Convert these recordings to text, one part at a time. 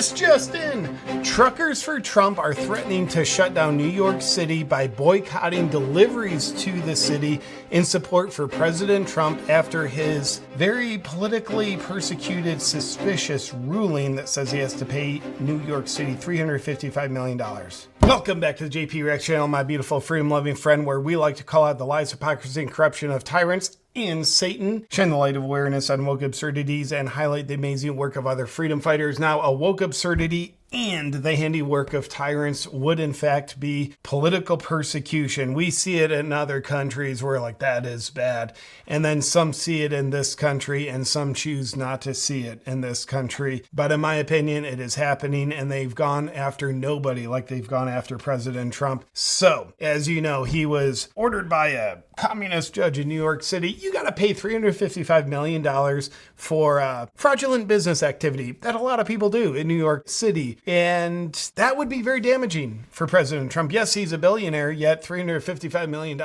This just in, truckers for Trump are threatening to shut down New York City by boycotting deliveries to the city in support for President Trump after his very politically persecuted, suspicious ruling that says he has to pay New York City $355 million. Welcome back to the JP Reacts channel, my beautiful freedom-loving friend, where we like to call out the lies, hypocrisy, and corruption of tyrants and Satan, shine the light of awareness on woke absurdities, and highlight the amazing work of other freedom fighters. Now, a woke absurdity and the handiwork of tyrants would in fact be political persecution. We see it in other countries where like that is bad. And then some see it in this country and some choose not to see it in this country. But in my opinion, it is happening and they've gone after nobody like they've gone after President Trump. So, as you know, he was ordered by a communist judge in New York City. You got to pay $355 million for fraudulent business activity that a lot of people do in New York City. And that would be very damaging for President Trump. Yes, he's a billionaire, yet $355 million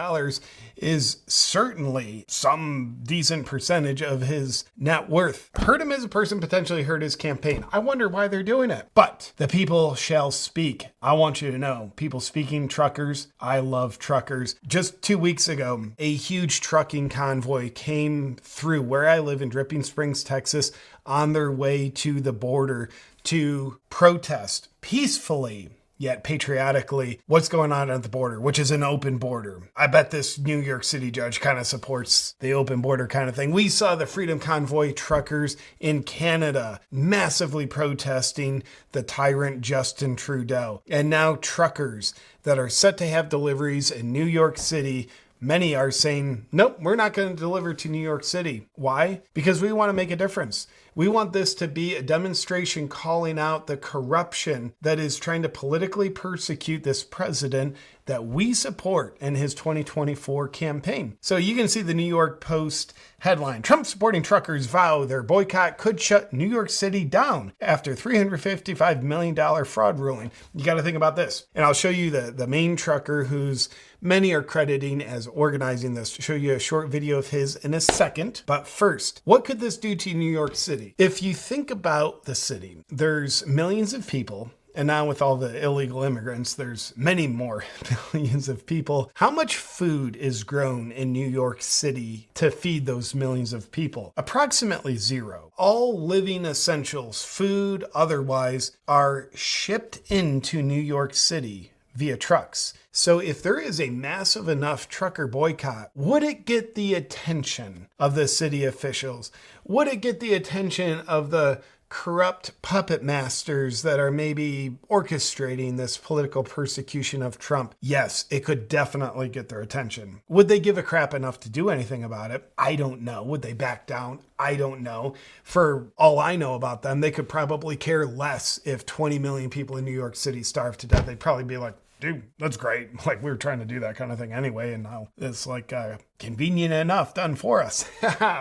is certainly some decent percentage of his net worth. Hurt him as a person, potentially hurt his campaign. I wonder why they're doing it. But the people shall speak. I want you to know, people speaking, truckers, I love truckers. Just 2 weeks ago, a huge trucking convoy came through where I live in Dripping Springs, Texas, on their way to the border to protest peacefully yet patriotically what's going on at the border, which is an open border. I bet this New York City judge kind of supports the open border kind of thing. We saw the Freedom Convoy truckers in Canada massively protesting the tyrant Justin Trudeau. And now truckers that are set to have deliveries in New York City, many are saying, nope, we're not going to deliver to New York City. Why? Because we want to make a difference. We want this to be a demonstration calling out the corruption that is trying to politically persecute this president that we support in his 2024 campaign. So you can see the New York Post headline, Trump supporting truckers vow their boycott could shut New York City down after $355 million fraud ruling. You got to think about this. And I'll show you the main trucker who's many are crediting as organizing this. I'll show you a short video of his in a second. But first, what could this do to New York City? If you think about the city, there's millions of people. And now with all the illegal immigrants, there's many more millions of people. How much food is grown in New York City to feed those millions of people? Approximately zero. All living essentials, food, otherwise, are shipped into New York City via trucks. So if there is a massive enough trucker boycott, would it get the attention of the city officials? Would it get the attention of the corrupt puppet masters that are maybe orchestrating this political persecution of Trump? Yes, it could definitely get their attention. Would they give a crap enough to do anything about it? I don't know. Would they back down? I don't know. For all I know about them, they could probably care less if 20 million people in New York City starve to death. They'd probably be like, dude, that's great. Like, we were trying to do that kind of thing anyway, and now it's like convenient enough done for us.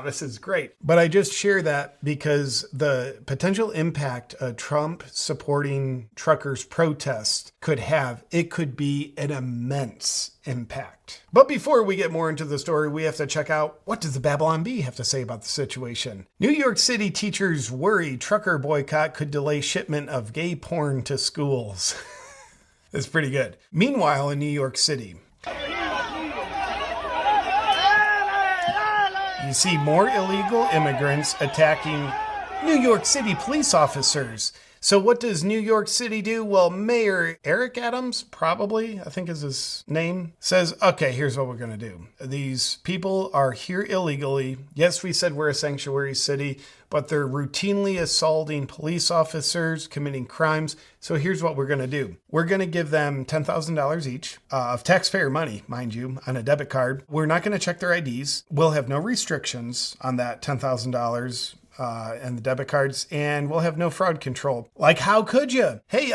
This is great. But I just share that because the potential impact a Trump supporting truckers protest could have, it could be an immense impact. But before we get more into the story, we have to check out, what does the Babylon Bee have to say about the situation? New York City teachers worry trucker boycott could delay shipment of gay porn to schools. That's pretty good. Meanwhile, in New York City, you see more illegal immigrants attacking New York City police officers. So what does New York City do? Well, Mayor Eric Adams, probably, I think is his name, says, okay, here's what we're going to do. These people are here illegally. Yes, we said we're a sanctuary city, but they're routinely assaulting police officers, committing crimes. So here's what we're going to do. We're going to give them $10,000 each of taxpayer money, mind you, on a debit card. We're not going to check their IDs. We'll have no restrictions on that $10,000 and the debit cards, and we'll have no fraud control. Like, how could you? Hey,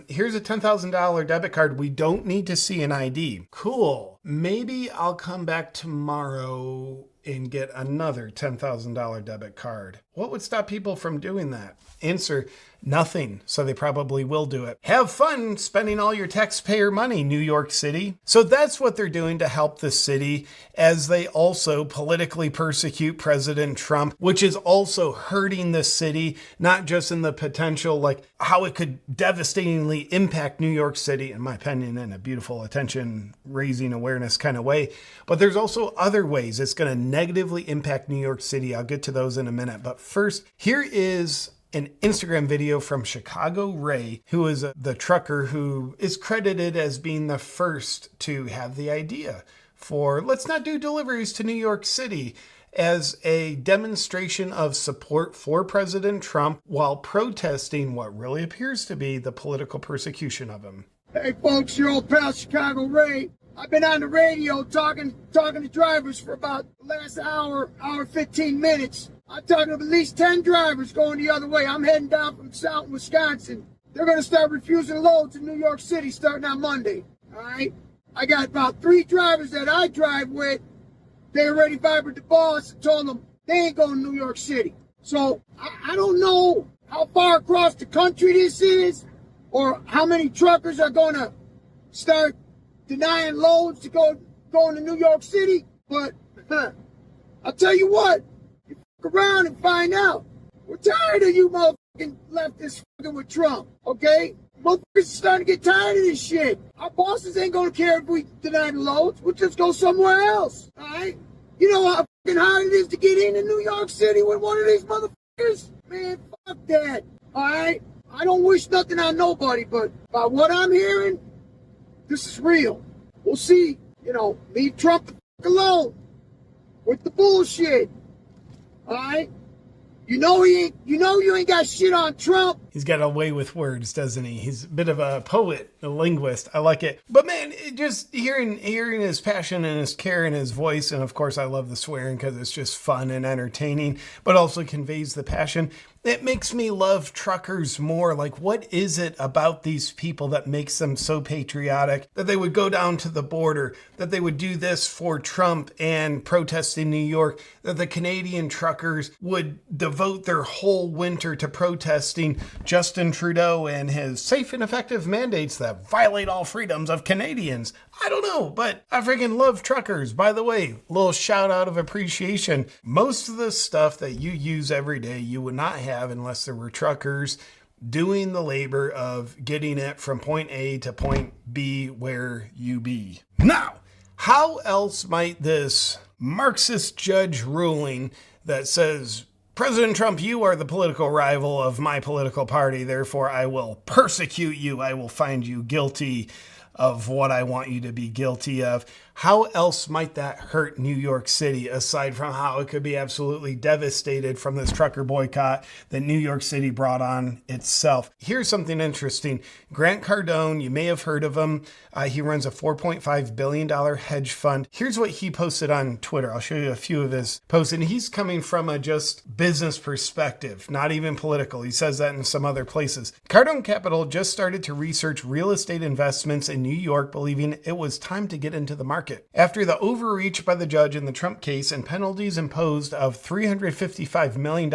here's a $10,000 debit card. We don't need to see an ID. Cool. Maybe I'll come back tomorrow and get another $10,000 debit card. What would stop people from doing that? Answer, nothing. So they probably will do it. Have fun spending all your taxpayer money, New York City. So that's what they're doing to help the city, as they also politically persecute President Trump, which is also hurting the city, not just in the potential, like how it could devastatingly impact New York City, in my opinion, in a beautiful attention raising awareness kind of way. But there's also other ways it's going to negatively impact New York City. I'll get to those in a minute. But first, here is an Instagram video from Chicago Ray, who is the trucker who is credited as being the first to have the idea for let's not do deliveries to New York City, as a demonstration of support for President Trump while protesting what really appears to be the political persecution of him. Hey folks, your old pal Chicago Ray. I've been on the radio talking to drivers for about the last hour 15 minutes. I'm talking to at least 10 drivers going the other way. I'm heading down from South Wisconsin. They're going to start refusing loads in New York City starting on Monday. All right? I got about 3 drivers that I drive with. They already vibrated the boss and told them they ain't going to New York City. So I don't know how far across the country this is or how many truckers are going to start denying loads to going to New York City. But I'll tell you what. Around and find out. We're tired of you motherfucking leftists fucking with Trump, okay? Motherfuckers are starting to get tired of this shit. Our bosses ain't gonna care if we deny the loads. We'll just go somewhere else, all right? You know how fucking hard it is to get into New York City with one of these motherfuckers? Man, fuck that, all right? I don't wish nothing on nobody, but by what I'm hearing, this is real. We'll see, leave Trump the fuck alone with the bullshit. All right? You ain't got shit on Trump. He's got a way with words, doesn't he? He's a bit of a poet, a linguist. I like it. But man, just hearing his passion and his care in his voice, and of course I love the swearing because it's just fun and entertaining, but also conveys the passion. It makes me love truckers more. Like, what is it about these people that makes them so patriotic that they would go down to the border, that they would do this for Trump and protest in New York, that the Canadian truckers would devote their whole winter to protesting Justin Trudeau and his safe and effective mandates that violate all freedoms of Canadians? I don't know, but I freaking love truckers. By the way, little shout out of appreciation. Most of the stuff that you use every day, you would not have unless there were truckers doing the labor of getting it from point A to point B where you be. Now, how else might this Marxist judge ruling that says, President Trump, you are the political rival of my political party, therefore I will persecute you, I will find you guilty of what I want you to be guilty of. How else might that hurt New York City, aside from how it could be absolutely devastated from this trucker boycott that New York City brought on itself? Here's something interesting. Grant Cardone, you may have heard of him. He runs a $4.5 billion hedge fund. Here's what he posted on Twitter. I'll show you a few of his posts. And he's coming from a just business perspective, not even political. He says that in some other places. Cardone Capital just started to research real estate investments in New York, believing it was time to get into the market. After the overreach by the judge in the Trump case and penalties imposed of $355 million,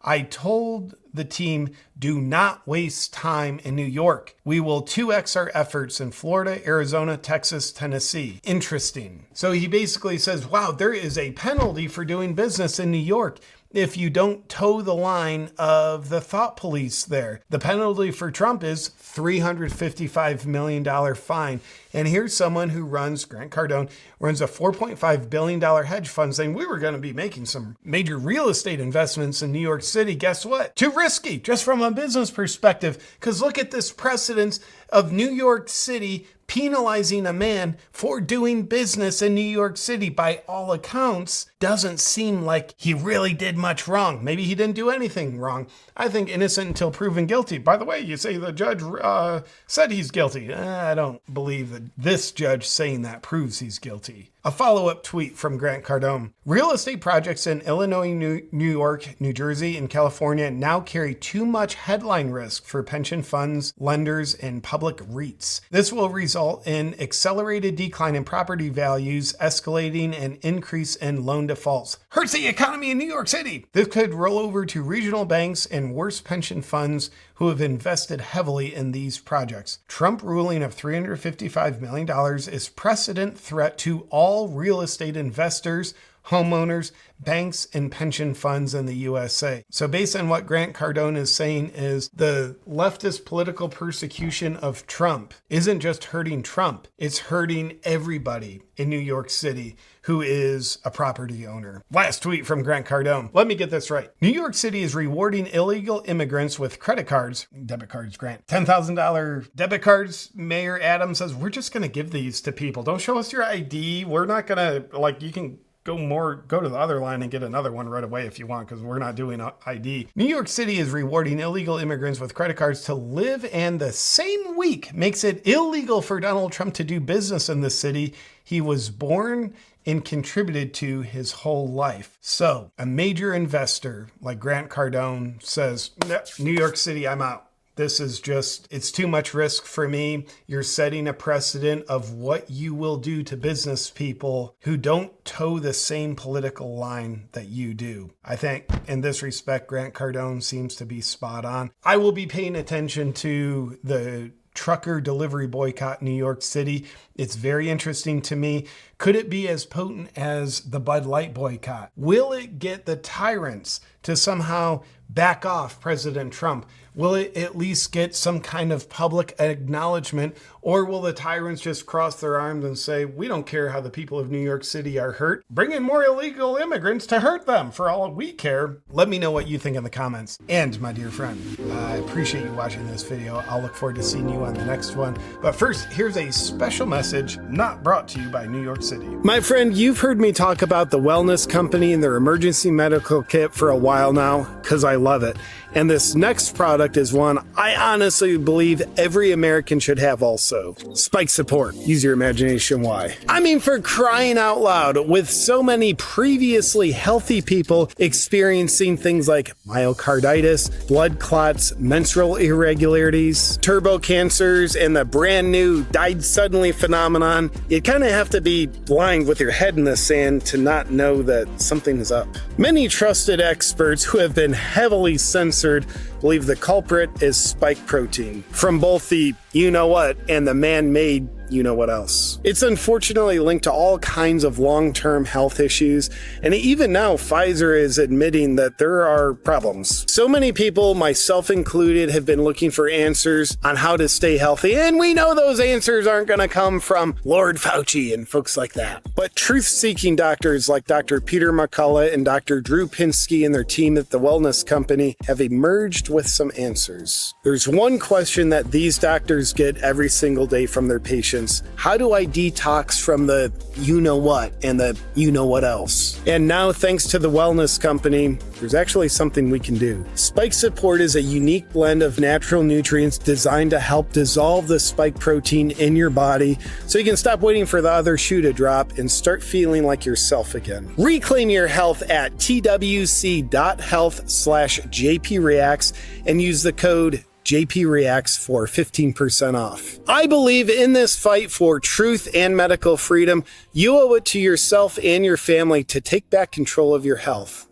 I told the team, do not waste time in New York. We will 2x our efforts in Florida, Arizona, Texas, Tennessee. Interesting. So he basically says, wow, there is a penalty for doing business in New York if you don't toe the line of the thought police there. The penalty for Trump is $355 million fine. And here's someone who runs, Grant Cardone, runs a $4.5 billion hedge fund saying we were going to be making some major real estate investments in New York City. Guess what? Too risky, just from a business perspective. Because look at this precedence of New York City penalizing a man for doing business in New York City. By all accounts, doesn't seem like he really did much wrong. Maybe he didn't do anything wrong. I think innocent until proven guilty. By the way, you say the judge said he's guilty. I don't believe that this judge saying that proves he's guilty. A follow-up tweet from Grant Cardone. Real estate projects in Illinois, New York, New Jersey, and California now carry too much headline risk for pension funds, lenders, and public REITs. This will result in accelerated decline in property values, escalating an increase in loan defaults. Hurts the economy in New York City. This could roll over to regional banks and worse pension funds who have invested heavily in these projects. Trump ruling of $355 million is precedent threat to all real estate investors, homeowners, banks, and pension funds in the USA. So based on what Grant Cardone is saying is the leftist political persecution of Trump isn't just hurting Trump, it's hurting everybody in New York City who is a property owner. Last tweet from Grant Cardone. Let me get this right. New York City is rewarding illegal immigrants with credit cards, debit cards, Grant, $10,000 debit cards. Mayor Adams says, we're just going to give these to people. Don't show us your ID. We're not going to, you can go to the other line and get another one right away if you want, because we're not doing ID. New York City is rewarding illegal immigrants with credit cards to live, and the same week makes it illegal for Donald Trump to do business in the city he was born and contributed to his whole life. So a major investor like Grant Cardone says, New York City, I'm out. This is it's too much risk for me. You're setting a precedent of what you will do to business people who don't toe the same political line that you do. I think in this respect, Grant Cardone seems to be spot on. I will be paying attention to the trucker delivery boycott in New York City. It's very interesting to me. Could it be as potent as the Bud Light boycott? Will it get the tyrants to somehow back off President Trump? Will it at least get some kind of public acknowledgement, or will the tyrants just cross their arms and say, we don't care how the people of New York City are hurt. Bring in more illegal immigrants to hurt them for all we care. Let me know what you think in the comments. And my dear friend, I appreciate you watching this video. I'll look forward to seeing you on the next one. But first, here's a special message not brought to you by New York City. My friend, you've heard me talk about the Wellness Company and their emergency medical kit for a while now, because I love it. And this next product is one I honestly believe every American should have also. Spike support. Use your imagination why. I mean, for crying out loud, with so many previously healthy people experiencing things like myocarditis, blood clots, menstrual irregularities, turbo cancers, and the brand new died suddenly phenomenon, you kind of have to be blind with your head in the sand to not know that something is up. Many trusted experts who have been heavily censored believe the culprit is spike protein from both the you-know-what and the man-made you-know-what else. It's unfortunately linked to all kinds of long-term health issues, and even now Pfizer is admitting that there are problems. So many people, myself included, have been looking for answers on how to stay healthy, and we know those answers aren't going to come from Lord Fauci and folks like that. But truth-seeking doctors like Dr. Peter McCullough and Dr. Drew Pinsky and their team at the Wellness Company have emerged with some answers. There's one question that these doctors get every single day from their patients. How do I detox from the you-know-what and the you-know-what else? And now, thanks to the Wellness Company, there's actually something we can do. Spike Support is a unique blend of natural nutrients designed to help dissolve the spike protein in your body so you can stop waiting for the other shoe to drop and start feeling like yourself again. Reclaim your health at twc.health/JPReacts and use the code JPReacts for 15% off. I believe in this fight for truth and medical freedom. You owe it to yourself and your family to take back control of your health.